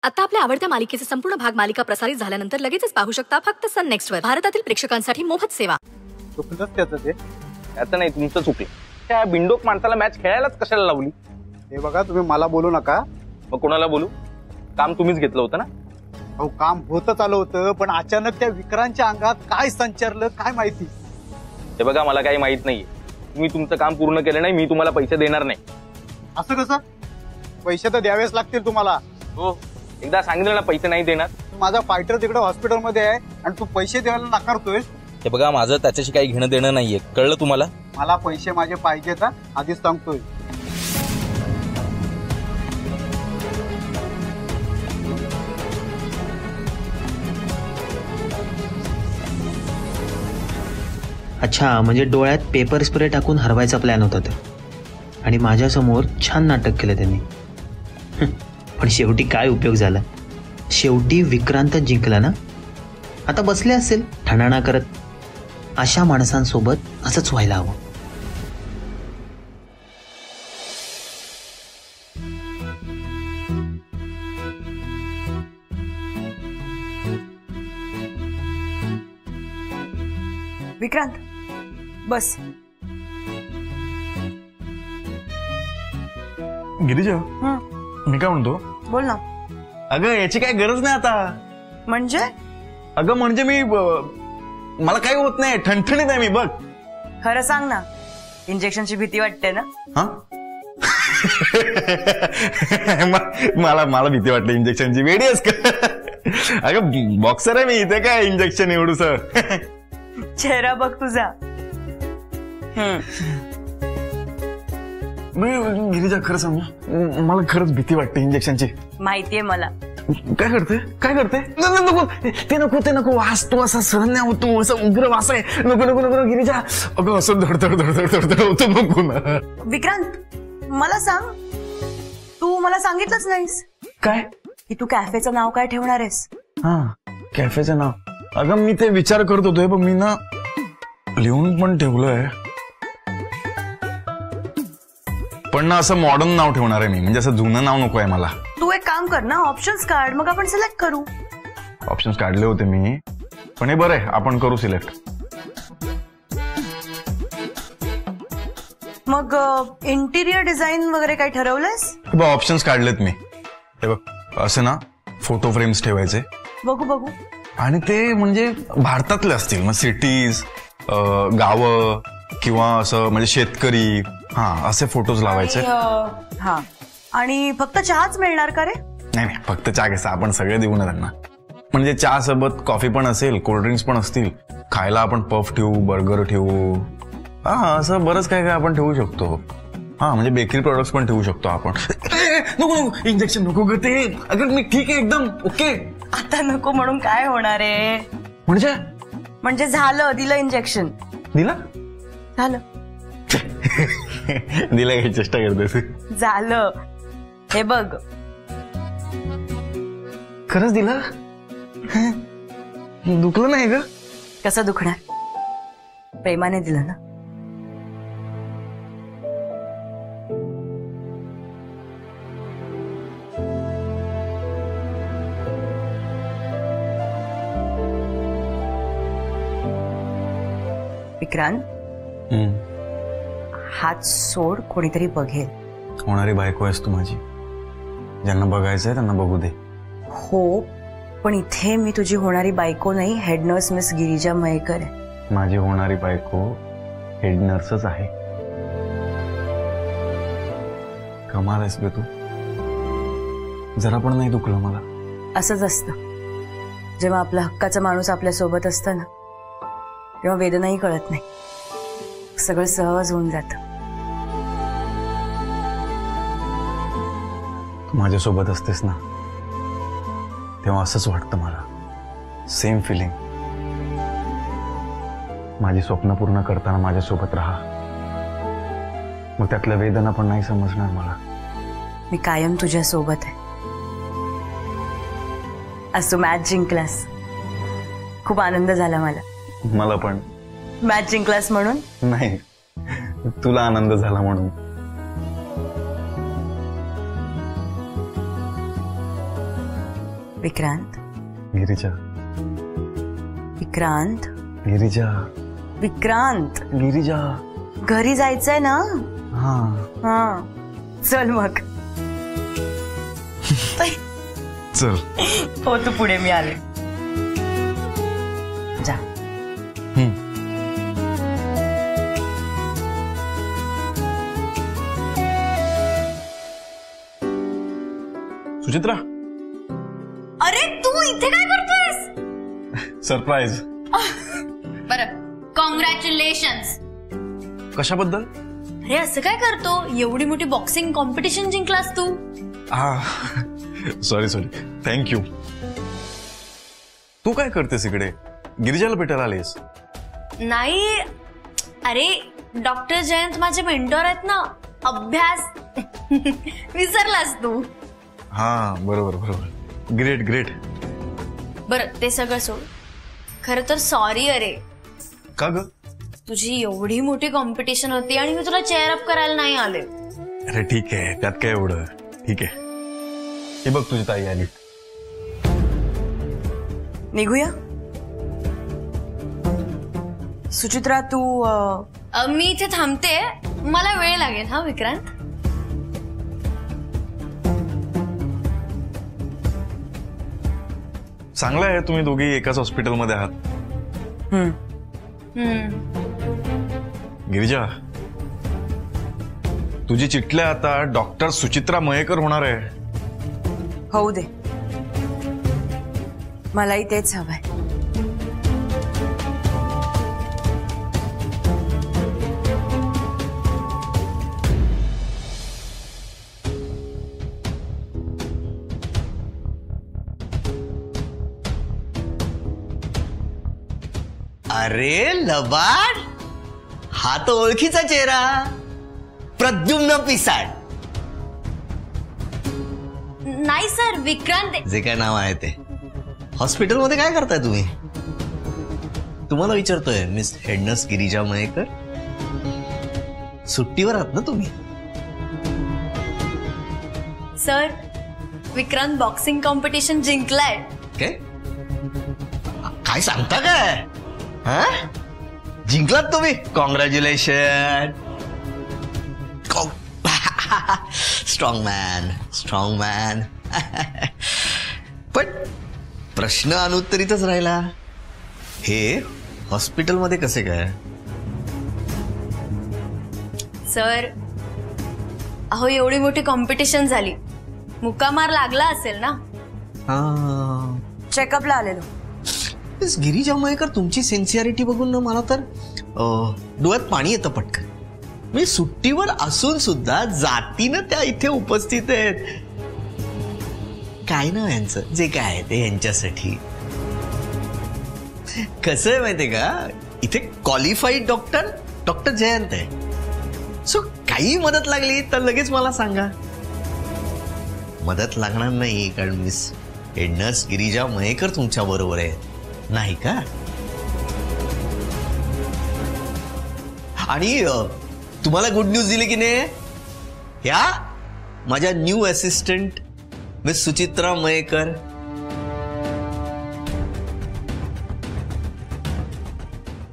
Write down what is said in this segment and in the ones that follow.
आता आपल्या आवडत्या मालिकेचे संपूर्ण भाग मालिका प्रसारित झाल्यानंतर लगेचच पाहू शकता फक्त सन नेक्स्ट वर. भारतातील प्रेक्षकांसाठी मोफत सेवा. चुकलंच त्याचं ते. आता नाही, तुमचं चुकलं. त्या बिंडोक माणसाला मॅच खेळायलाच कशाला लावली? हे बघा, तुम्ही मला बोलू नका. मग कोणाला बोलू? काम तुम्हीच घेतलं होतं ना? अहो, काम होतच आलं होतं, पण अचानक त्या विक्रांतच्या अंगात काय संचारलं काय माहिती. हे बघा, मला काही माहित नाहीये. तुम्ही तुमचं काम पूर्ण केलं नाही, मी तुम्हाला पैसे देणार नाही. असं कसं? पैसे तर द्यावेच लागतील तुम्हाला. हो, एकदा सांगितलं ना पैसे नाही देणार. माझा फायटर तिकडे हॉस्पिटलमध्ये आहे आणि तू पैसे द्यायला नाकारतोय. हे बघा, माझं त्याच्याशी काही घेणं देणं नाहीये, कळलं तुम्हाला? मला पैसे माझे पाहिजेत, आधीच सांगतोय. अच्छा, म्हणजे डोळ्यात पेपर स्प्रे टाकून हरवायचा प्लॅन होता तर. आणि माझ्यासमोर छान नाटक केलं त्यांनी. पण शेवटी काय उपयोग झाला? शेवटी विक्रांत जिंकला ना. आता बसले असेल ठणाणा करत. अशा माणसांसोबत असंच व्हायला हवं. विक्रांत बस. गिरिजा, मी काय म्हणतो, बोल ना. अगं याची काय गरज नाही आता. म्हणजे? अगं म्हणजे मला काही होत नाही, ठणठणीत आहे मी. बघ खरं सांग ना, इंजेक्शनची भीती वाटते ना? हा मला भीती वाटते इंजेक्शनची. वेडी आहेस का? अगं बॉक्सर आहे मी, इथे काय इंजेक्शन एवढूस. चेहरा बघ तुझा. गिरिजा खरं सांग, मला खरंच भीती वाटते इंजेक्शनची. माहितीये मला. काय करते? नको ते नको. वास तो असा सहन नाही होतो, असा उग्र वास आहे. नको गिरिजा. अगं असं धडधड होतो बघू ना. विक्रांत मला सांग, तू मला सांगितलंच नाहीस काय की तू कॅफेचं नाव काय ठेवणार आहेस? हा, कॅफेचं नाव. अगं मी ते विचार करत होतोय, पण मी ना लिहून पण ठेवलंय. पण ना असं मॉडर्न नाव ठेवणार आहे मी, म्हणजे असं जुनं नाव नको आहे मला. तू एक काम कर ना, ऑप्शन्स काढ, मग आपण सिलेक्ट करू. ऑप्शन्स काढले होते मी, पण हे बरं आहे, आपण करू सिलेक्ट. मग इंटिरियर डिझाईन वगैरे काही ठरवलंयस? ऑप्शन्स काढलेत मी. हे बघ, असं ना फोटो फ्रेम्स ठेवायचे. बघू. आणि ते म्हणजे भारतातले असतील, मग सिटीज, गावं किंवा असं म्हणजे शेतकरी, हा असे फोटोज लावायचे. हा, आणि फक्त चहाच मिळणार का रे? नाही, फक्त चहा कसा, आपण सगळे देऊ ना त्यांना. म्हणजे चहा सोबत कॉफी पण असेल, कोल्ड्रिंक्स पण असतील, खायला आपण पफ ठेवू, बर्गर ठेवू, हा असं बरंच काय काय आपण ठेवू शकतो. हा म्हणजे बेकरी प्रोडक्ट्स पण ठेवू शकतो आपण. नको इंजेक्शन नको ग ते. अगं मी ठीक आहे एकदम ओके. आता नको म्हणून काय होणार आहे? म्हणजे झालं, दिलं इंजेक्शन. झालं दिला काही चेष्टा करते. झालं, हे बघ. खरंच दिलं? दुखलं नाही ग? कसं दुखणार? प्रेमाने दिलं ना. विक्रांत, हात सोड, कोणीतरी बघेल. होणारी बायको आहेस तू माझी. ज्यांना बघायचंय त्यांना बघू दे. हो, पण इथे मी तुझी होणारी बायको नाही, head nurse miss Girija Mayekar आहे. माझी होणारी बायको हेड नर्सच आहे. कमाल आहेस बे तू. जरा पण नाही दुखलं मला. असंच असतं, जेव्हा आपला हक्काचा माणूस आपल्या सोबत असतं ना, तेव्हा वेदनाही कळत नाही, सगळं सहज होऊन जातं. तू माझ्यासोबत असतेस ना, तेव्हा असंच वाटतं मला. Same feeling. माझी स्वप्न पूर्ण करताना माझ्यासोबत राहा, मग त्यातल्या वेदना पण नाही समजणार मला. मी कायम तुझ्या सोबत आहे. आज तू मॅच जिंकलास, खूप आनंद झाला मला. मला पण. मॅच जिंकलास म्हणून नाही, तुला आनंद झाला म्हणून. विक्रांत, गिरिजा, विक्रांत, गिरिजा, विक्रांत, गिरिजा. घरी जायचंय ना? हा. हा, चल मग. चल. हो, तू पुढे, मी आले. जा. सुचित्रा. अरे तू इथे काय करतोयस? सरप्राईज. बरं, कॉंग्रॅच्युलेशन्स. कशाबद्दल? अरे असं काय करतो? एवढी मोठी बॉक्सिंग कॉम्पिटिशन जिंकलास तू. हा, सॉरी थँक्यू. तू काय करतेस इकडे? गिरिजाला भेटायला आलीस? नाही, अरे डॉक्टर जयंत माझे मेंटॉर आहेत ना. अभ्यास विसरलास तू. हा, बरोबर. ग्रेट. बरं, ते सगळं सोड. खरं तर सॉरी. अरे का ग? तुझी एवढी मोठी कॉम्पिटिशन होती आणि मी तुला चेअर अप करायला नाही आले. अरे ठीक आहे, त्यात काय एवढं. ठीक आहे. हे बघ, तुझी ताई आली. निघूया. सुचित्रा, तू मी इथे थांबते. मला वेळ लागेल. हा विक्रांत. चांगलं आहे, तुम्ही दोघी एकाच हॉस्पिटलमध्ये आहात. गिरिजा, तुझी चिठ्ठी आता डॉक्टर सुचित्रा मयेकर होणार आहे. होऊ दे, मलाही तेच हवंय. अरे लबाड, हा तो ओळखीचा चेहरा, प्रद्युम्न पिसाळ. नाही सर, विक्रांत. जे काय नाव आहे ते. हॉस्पिटलमध्ये काय करताय तुम्ही? तुम्हाला विचारतोय. मिस हेडनर्स गिरिजा मयेकर, सुट्टीवर आहात ना तुम्ही? सर, विक्रांत बॉक्सिंग कॉम्पिटिशन जिंकलाय. काय सांगता काय? हा, जिंकलात तुम्ही? कॉंग्रॅच्युलेशन. Strong man. पण प्रश्न अनुत्तरितच राहिला. हे हॉस्पिटलमध्ये कसे काय? सर, अहो एवढी मोठी कॉम्पिटिशन झाली, मुक्कामार लागला असेल ना. चेकअपला आलेलो. मिस गिरिजा मयेकर, तुमची सिन्सिअरिटी बघून ना मला तर डोळ्यात पाणी येतं पटकन. मी सुट्टीवर असून सुद्धा जातीनं त्या इथे उपस्थित आहेत. काय ना यांचं जे काय आहे ते यांच्यासाठी. कसं आहे माहितीये का, इथे क्वालिफाईड डॉक्टर जयंत आहे. सो काही मदत लागली तर लगेच मला सांगा. मदत लागणार नाही, कारण मिस हेडनर्स गिरिजा मयेकर तुमच्या बरोबर आहे, नाही का? आणि तुम्हाला गुड न्यूज दिली की नाही? या माझ्या new assistant miss Suchitra Mayekar.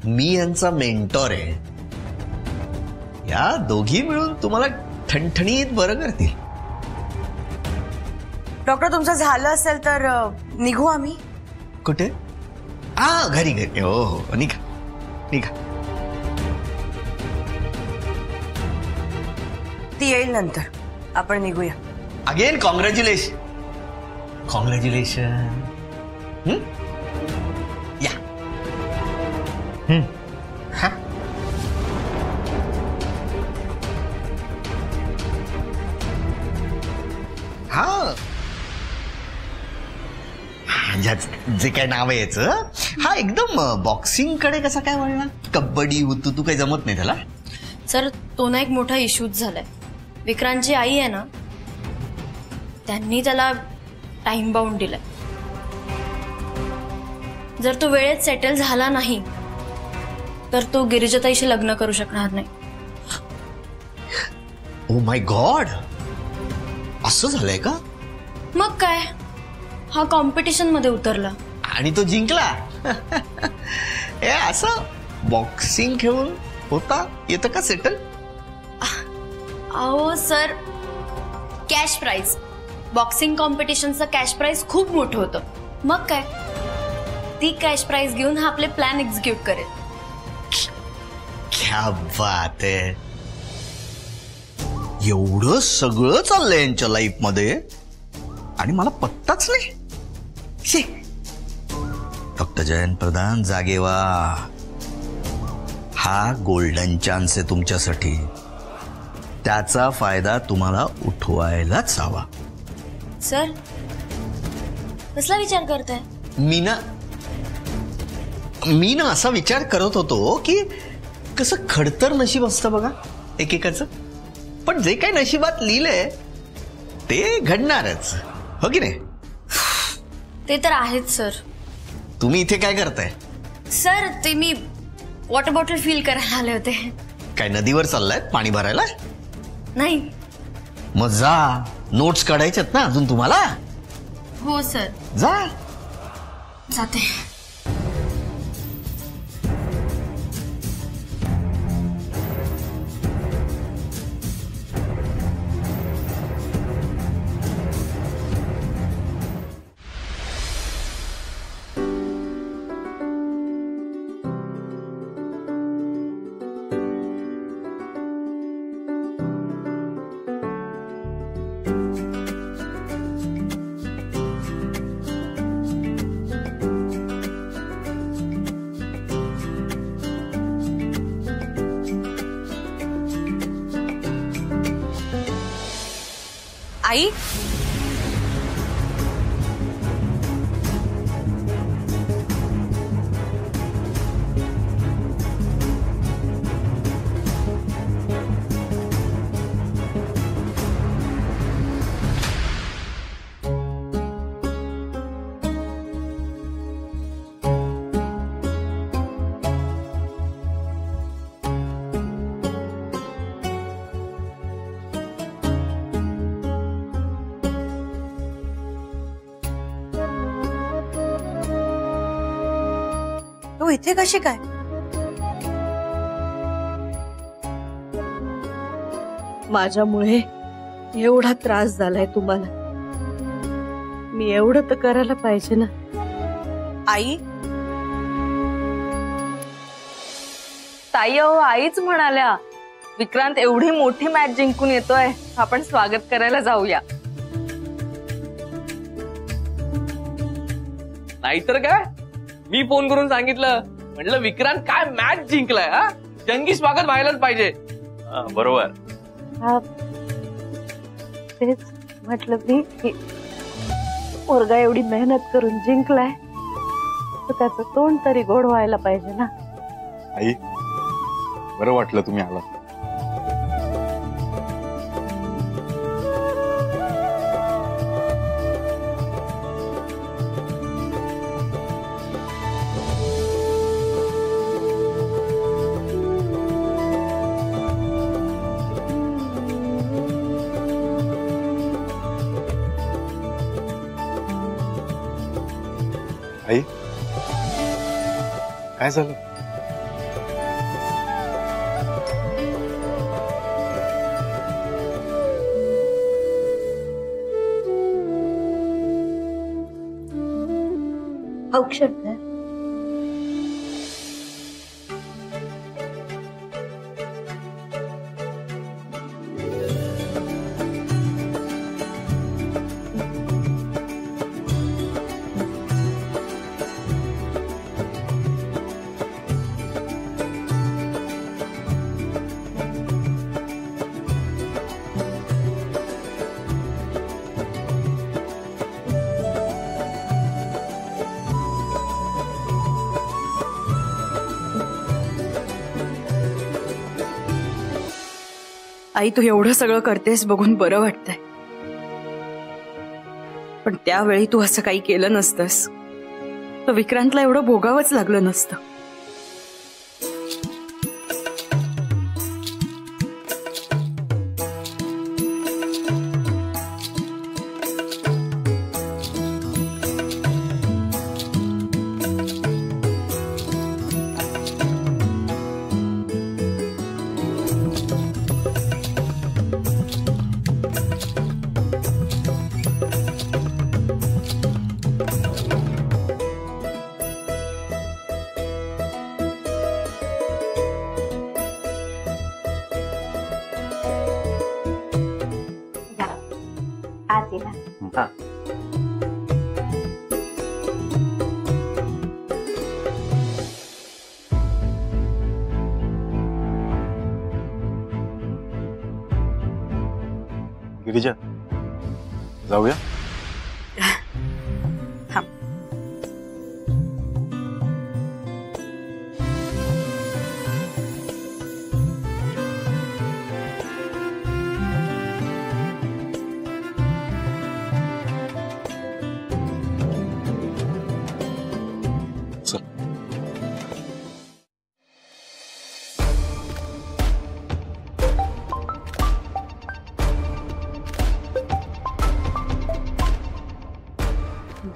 मी यांचा मेंटॉर आहे. या दोघी मिळून तुम्हाला ठणठणीत बरं करतील. डॉक्टर, तुमचं झालं असेल तर निघू आम्ही. कुठे? घरी. हो, निघा. ती येईल नंतर, आपण निघूया. Again congratulation. या. जे काय नाव आहे याचं, हा एकदम बॉक्सिंग कडे कसा काय वळला? कबड्डी होतो तू, काही जमत नाही त्याला? सर, तो ना एक मोठा इश्यूच झालाय. विक्रांतची आई आहे ना, त्यांनी त्याला टाइम बाउंड दिलाय. जर तो वेळेत सेटल झाला नाही तर तो गिरिजाताईशी लग्न करू शकणार नाही. ओ माय गॉड, असं झालंय का? मग काय, हा कॉम्पिटिशन मध्ये उतरला आणि तो जिंकला. ए असं बॉक्सिंग खेळून होता येतं का सेटल? अहो सर, कॅश प्राइज, बॉक्सिंग कॉम्पिटिशनचं कॅश प्राइज खूप मोठं होतं. मग काय, ती कॅश प्राइज घेऊन हा आपले प्लॅन एक्झिक्यूट करेल. क्या बात आहे. एवढं सगळं चाललंय यांच्या लाईफ मध्ये आणि मला पत्ताच नाही. डॉक्टर जयंत प्रधान जागे व्हा. हा गोल्डन चान्स आहे तुमच्यासाठी. त्याचा फायदा तुम्हाला उठवायलाच हवा. सर, कसला विचार करताय? मी ना असा विचार करत होतो की कसं खडतर नशीब असतं बघा एकेकाचं, पण जे काही नशिबात लिहिलंय ते घडणारच, हो की नाही? ते तर आहेच सर. तुम्ही इथे काय करताय? सर, ते मी वॉटर बॉटल फिल करायला आले होते. काय नदीवर चाललाय पाणी भरायला? नाही. मग जा, नोट्स काढायच्यात ना अजून तुम्हाला. हो सर, जा. जाते. आई, तू इथे कशी काय? माझ्यामुळे एवढा त्रास झालाय तुम्हाला. मी एवढं तर करायला पाहिजे ना. आई, ताई, अहो आईच म्हणाल्या विक्रांत एवढी मोठी मॅच जिंकून येतोय, आपण स्वागत करायला जाऊया. नाहीतर काय, मी फोन करून सांगितलं, म्हटलं विक्रांत काय मॅच जिंकलाय, हा जंगी स्वागत व्हायलाच पाहिजे. बरोबर. तेच म्हटलं मी की पोरगा एवढी मेहनत करून जिंकलाय तर त्याचं तोंड तरी गोड व्हायला पाहिजे ना. आई, बरं वाटलं तुम्ही आलात. आई, काय झालं? औषध द्या. आई, तू एवढं सगळं करतेस बघून बरं वाटतंय, पण त्यावेळी तू असं काही केलं नसतंस तर विक्रांतला एवढं भोगावंच लागलं नसतं. गिरिजा जाऊया.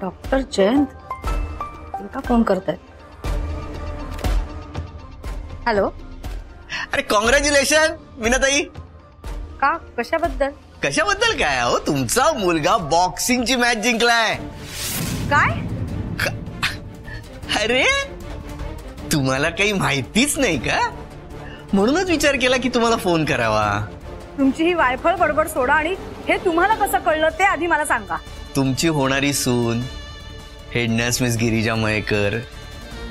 डॉक्टर जयंत का फोन करतायत. हॅलो. अरे कॉंग्रॅच्युलेशन मीनाताई. का कशाबद्दल? कशाबद्दल काय हो, तुमचा मुलगा बॉक्सिंगची मॅच जिंकलाय. काय? अरे तुम्हाला काही माहितीच नाही का, म्हणूनच विचार केला की तुम्हाला फोन करावा. तुमची ही वायफळ बडबड सोडा आणि हे तुम्हाला कसं कळलं ते आधी मला सांगा. तुमची होणारी सून head nurse miss Girija Mayekar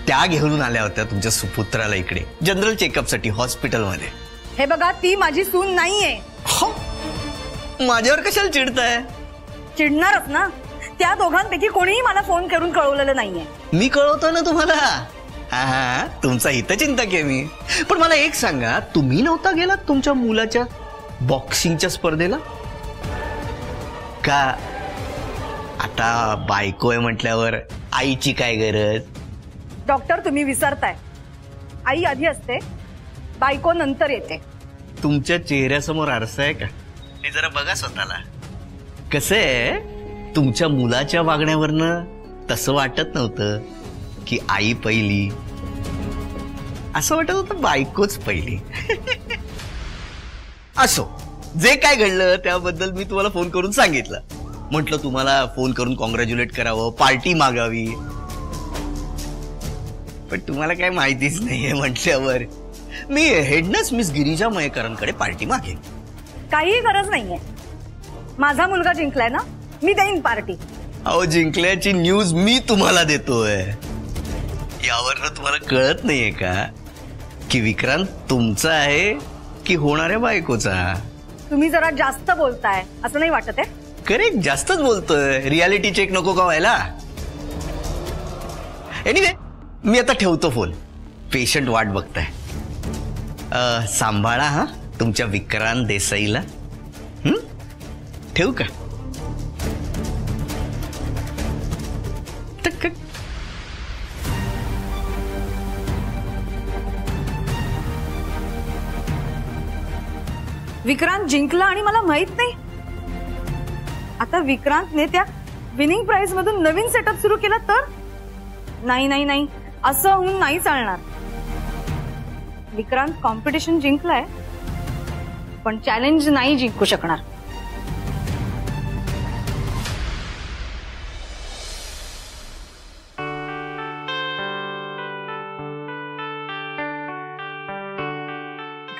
त्या घेऊन आल्या होत्या तुमच्या सुपुत्राला इकडे जनरल चेकअपसाठी हॉस्पिटलमध्ये. हे बघा, ती माझी सून नाहीये. माझ्यावर कशाला चिडताय? चिडणारच ना. त्या दोघांपैकी कोणीही मला फोन करून कळवलेलं नाहीये. मी कळवतो ना तुम्हाला. हा, तुमचा हितचिंतक आहे मी. पण मला एक सांगा, तुम्ही नव्हता गेलात तुमच्या मुलाच्या बॉक्सिंगच्या स्पर्धेला का? आता बायको आहे म्हटल्यावर आईची काय गरज? डॉक्टर तुम्ही विसरताय. आई आधी असते, बायको नंतर येते. तुमच्या चेहऱ्यासमोर आरसा आहे का? हे जरा बघा स्वतःला. कसं आहे, तुमच्या मुलाच्या वागण्यावरनं तसं वाटत नव्हतं की आई पहिली, असं वाटत होतं बायकोच पहिली. असो, जे काय घडलं त्याबद्दल मी तुम्हाला फोन करून सांगितलं. म्हटलं तुम्हाला फोन करून कॉंग्रॅच्युलेट करावं, पार्टी मागावी. पण तुम्हाला काय माहितीच नाहीये म्हटल्यावर मी हेडनर्स मिस गिरिजा मयेकरांकडे पार्टी मागेन. काही गरज नाहीये. माझा मुलगा जिंकलाय ना, मी देईन पार्टी. अहो, जिंकल्याची न्यूज मी तुम्हाला देतोय. यावरनं तुम्हाला कळत नाहीये का की विक्रांत तुमचा आहे की होणाऱ्या बायकोचा? तुम्ही जरा जास्त बोलताय असं नाही वाटत आहे? करेक्ट, जास्तच बोलतोय. रियालिटी चेक नको का व्हायला? एनिवे, मी आता ठेवतो फोन. पेशंट वाट बघताय. सांभाळा हा तुमच्या विक्रांत देसाईला. ठेवू का? विक्रांत जिंकला आणि मला माहित नाही. आता विक्रांतने त्या विनिंग प्राइज मधून नवीन सेटअप सुरू केला तर? नाही नाही नाही, असं होऊन नाही चालणार. विक्रांत कॉम्पिटिशन जिंकलाय पण चॅलेंज नाही जिंकू शकणार.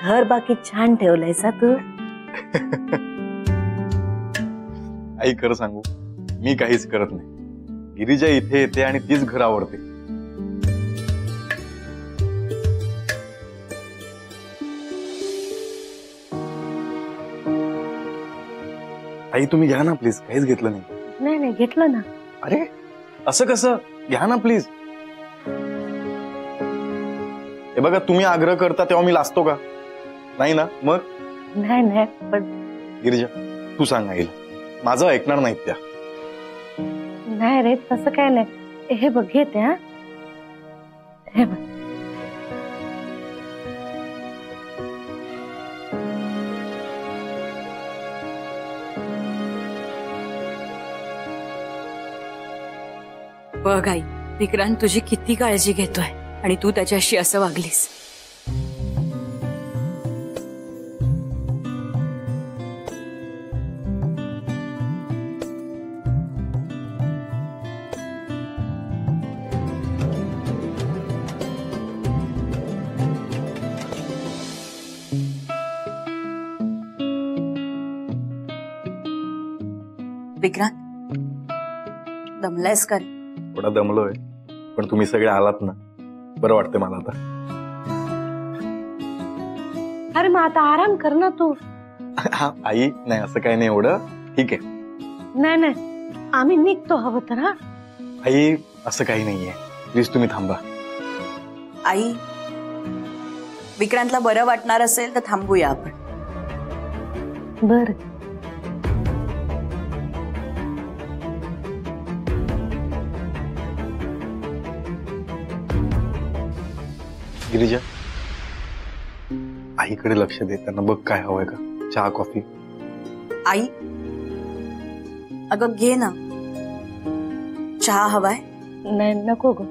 घर बाकी छान ठेवलंयस तू. आई खरं सांगू, मी काहीच करत नाही. गिरिजा इथे येते आणि तीच घर आवडते. आई तुम्ही घ्या ना प्लीज. काहीच घेतलं नाही. नाही नाही घेतलं ना. अरे असं कसं? घ्या ना प्लीज. हे बघा, तुम्ही आग्रह करता तेव्हा मी लाजतो का? नाही ना. मग नाही नाही, पण गिरिजा तू सांग आईला, माझं ऐकणार नाहीत त्या. नाही रे, तसं काय नाही. हे बघ, घेते. हा, हे बघ. बघ आई, विक्रांत तुझी किती काळजी घेतोय आणि तू त्याच्याशी असं वागलीस. विक्रांत, दमलायस का? थोडा दमलोय, पण तुम्ही सगळे आलात ना, बरं वाटतंय मला आता. अरे मग आता आराम कर ना तू. आई नाही असं काही नाही एवढं, ठीक आहे. नाही नाही, आम्ही निघतो हवं तर. हा आई असं काही नाहीये, प्लीज तुम्ही थांबा. आई, विक्रांतला बरं वाटणार असेल तर थांबूया आपण. बर. गिरिजा, आईकडे लक्ष दे, त्यांना बघ काय हवंय का, चहा कॉफी. आई, अगं घे ना चहा. हवाय? नाही नको ग.